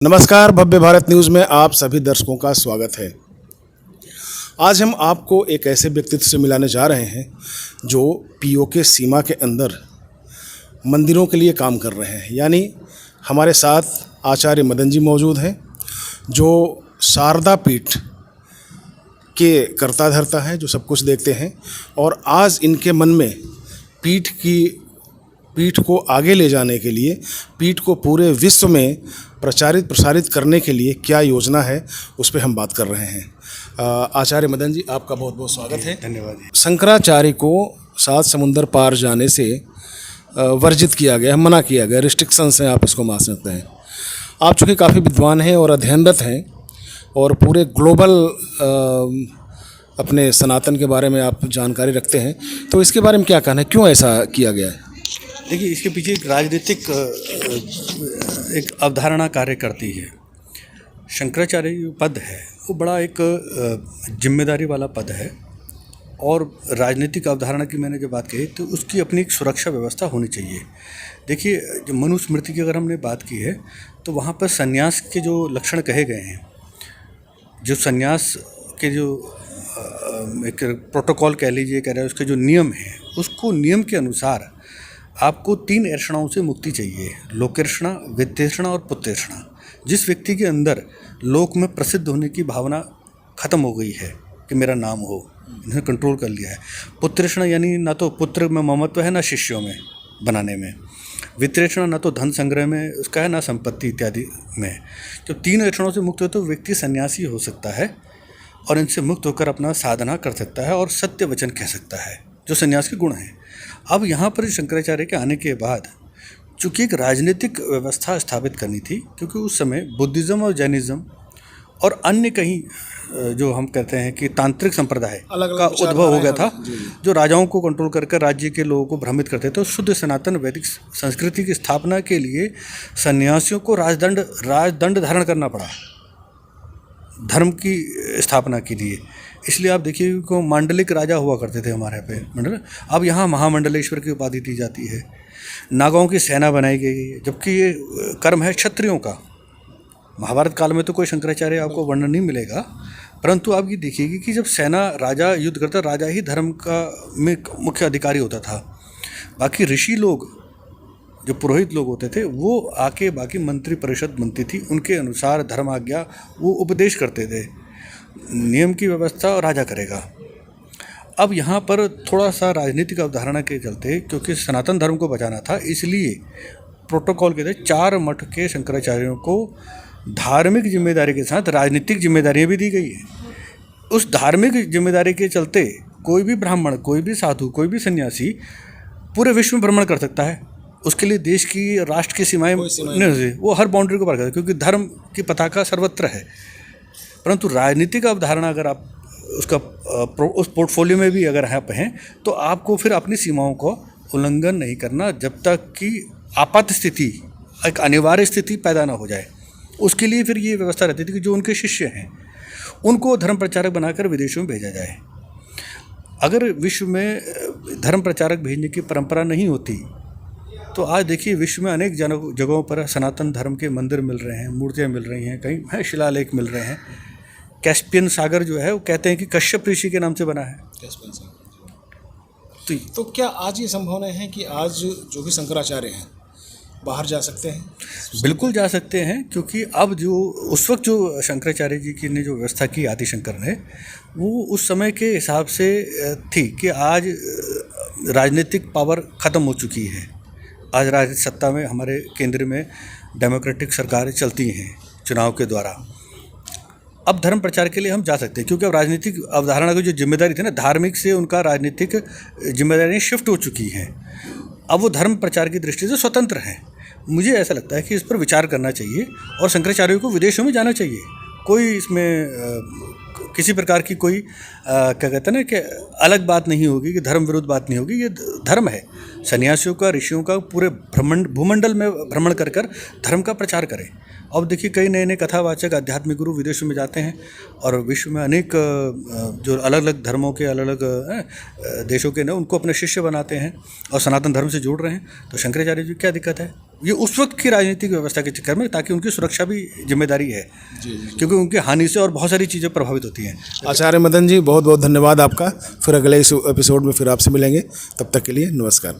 नमस्कार, भव्य भारत न्यूज़ में आप सभी दर्शकों का स्वागत है। आज हम आपको एक ऐसे व्यक्तित्व से मिलाने जा रहे हैं जो पीओके सीमा के अंदर मंदिरों के लिए काम कर रहे हैं। यानी हमारे साथ आचार्य मदन जी मौजूद हैं जो शारदा पीठ के कर्ता धर्ता हैं, जो सब कुछ देखते हैं। और आज इनके मन में पीठ को आगे ले जाने के लिए, पीठ को पूरे विश्व में प्रसारित करने के लिए क्या योजना है, उस पर हम बात कर रहे हैं। आचार्य मदन जी, आपका बहुत बहुत स्वागत है। धन्यवाद। शंकराचार्य को 7 समुंदर पार जाने से वर्जित किया गया, मना किया गया, रिस्ट्रिक्शंस हैं, आप इसको मान सकते हैं। आप चूँकि काफ़ी विद्वान हैं और अध्ययनरत हैं और पूरे ग्लोबल अपने सनातन के बारे में आप जानकारी रखते हैं, तो इसके बारे में क्या कहना है, क्यों ऐसा किया गया है? देखिए, इसके पीछे एक राजनीतिक एक अवधारणा कार्य करती है। शंकराचार्य जो पद है वो बड़ा एक जिम्मेदारी वाला पद है, और राजनीतिक अवधारणा की मैंने जब बात कही तो उसकी अपनी एक सुरक्षा व्यवस्था होनी चाहिए। देखिए, जो मनुस्मृति की अगर हमने बात की है तो वहाँ पर संन्यास के जो लक्षण कहे गए हैं, जो संन्यास के जो एक प्रोटोकॉल कह लीजिए, कह रहे हैं, उसके जो नियम हैं, उसको नियम के अनुसार आपको 3 ऐषणाओं से मुक्ति चाहिए: लोकेर्षणा, वित्तेषणा और पुत्रेषणा। जिस व्यक्ति के अंदर लोक में प्रसिद्ध होने की भावना खत्म हो गई है कि मेरा नाम हो, इन्होंने कंट्रोल कर लिया है। पुत्रेषणा यानी ना तो पुत्र में ममत्व है, ना शिष्यों में बनाने में। वित्तेषणा ना तो धन संग्रह में उसका है, ना संपत्ति इत्यादि में। जब 3 ऐषणों से मुक्त हो तो व्यक्ति सन्यासी हो सकता है और इनसे मुक्त होकर अपना साधना कर सकता है और सत्य वचन कह सकता है, जो सन्यास के गुण हैं। अब यहाँ पर शंकराचार्य के आने के बाद चूँकि एक राजनीतिक व्यवस्था स्थापित करनी थी, क्योंकि उस समय बुद्धिज़्म और जैनिज़्म और अन्य कहीं जो हम कहते हैं कि तांत्रिक संप्रदाय का उद्भव हो गया था, जो राजाओं को कंट्रोल करके राज्य के लोगों को भ्रमित करते थे। शुद्ध सनातन वैदिक संस्कृति की स्थापना के लिए सन्यासियों को राजदंड धारण करना पड़ा धर्म की स्थापना के लिए। इसलिए आप देखिए को मांडलिक राजा हुआ करते थे हमारे यहाँ पे मंडल। अब यहाँ महामंडलेश्वर की उपाधि दी जाती है। नागाओं की सेना बनाई गई है, जबकि ये कर्म है क्षत्रियों का। महाभारत काल में तो कोई शंकराचार्य आपको वर्णन नहीं मिलेगा, परंतु आप ये देखिएगा कि जब सेना राजा युद्ध करता, राजा ही धर्म का में मुख्य अधिकारी होता था। बाकी ऋषि लोग, जो पुरोहित लोग होते थे, वो आके बाकी मंत्री परिषद बनती थी, उनके अनुसार धर्म आज्ञा वो उपदेश करते थे। नियम की व्यवस्था राजा करेगा। अब यहाँ पर थोड़ा सा राजनीतिक अवधारणा के चलते, क्योंकि सनातन धर्म को बचाना था, इसलिए प्रोटोकॉल के तहत 4 मठ के शंकराचार्यों को धार्मिक जिम्मेदारी के साथ राजनीतिक जिम्मेदारियाँ भी दी गई है। उस धार्मिक जिम्मेदारी के चलते कोई भी ब्राह्मण, कोई भी साधु, कोई भी सन्यासी पूरे विश्व में भ्रमण कर सकता है। उसके लिए देश की, राष्ट्र की सीमाएँ नहीं, वो हर बाउंड्री को पार करता है, क्योंकि धर्म की पताका सर्वत्र है। परंतु राजनीतिक अवधारणा अगर आप उसका उस पोर्टफोलियो में भी अगर आप हैं, तो आपको फिर अपनी सीमाओं को उल्लंघन नहीं करना, जब तक कि आपात स्थिति, एक अनिवार्य स्थिति पैदा ना हो जाए। उसके लिए फिर ये व्यवस्था रहती थी कि जो उनके शिष्य हैं उनको धर्म प्रचारक बनाकर विदेशों में भेजा जाए। अगर विश्व में धर्म प्रचारक भेजने की परंपरा नहीं होती तो आज देखिए विश्व में अनेक जगहों पर सनातन धर्म के मंदिर मिल रहे हैं, मूर्तियाँ मिल रही हैं, कहीं हैं शिलालेख मिल रहे हैं। कैस्पियन सागर जो है वो कहते हैं कि कश्यप ऋषि के नाम से बना है। कैस्पियन सागर। तो क्या आज ये संभव नहीं है कि आज जो भी शंकराचार्य हैं बाहर जा सकते हैं? बिल्कुल जा सकते हैं, क्योंकि अब जो उस वक्त जो शंकराचार्य जी की ने जो व्यवस्था की आदिशंकर ने, वो उस समय के हिसाब से थी कि आज राजनीतिक पावर ख़त्म हो चुकी है। आज राजनीतिक सत्ता में हमारे केंद्र में डेमोक्रेटिक सरकारें चलती हैं चुनाव के द्वारा। अब धर्म प्रचार के लिए हम जा सकते हैं, क्योंकि अब राजनीतिक अवधारणा की जो जिम्मेदारी थी ना, धार्मिक से उनका राजनीतिक जिम्मेदारियाँ शिफ्ट हो चुकी हैं। अब वो धर्म प्रचार की दृष्टि से स्वतंत्र हैं। मुझे ऐसा लगता है कि इस पर विचार करना चाहिए और शंकराचार्यों को विदेशों में जाना चाहिए। कोई इसमें किसी प्रकार की कोई क्या कहते हैं ना कि अलग बात नहीं होगी, कि धर्म विरुद्ध बात नहीं होगी। ये धर्म है सन्यासियों का, ऋषियों का, पूरे भूमंडल में भ्रमण कर धर्म का प्रचार करें। अब देखिए कई नए नए कथावाचक आध्यात्मिक गुरु विदेशों में जाते हैं और विश्व में अनेक जो अलग अलग धर्मों के अलग अलग देशों के ना उनको अपने शिष्य बनाते हैं और सनातन धर्म से जोड़ रहे हैं। तो शंकराचार्य जी क्या दिक्कत है? ये उस वक्त की राजनीतिक व्यवस्था के चक्कर में, ताकि उनकी सुरक्षा भी जिम्मेदारी है, क्योंकि उनकी हानि से और बहुत सारी चीज़ें प्रभावित होती हैं। आचार्य मदन जी, बहुत बहुत धन्यवाद आपका। फिर अगले इस एपिसोड में फिर आपसे मिलेंगे, तब तक के लिए नमस्कार।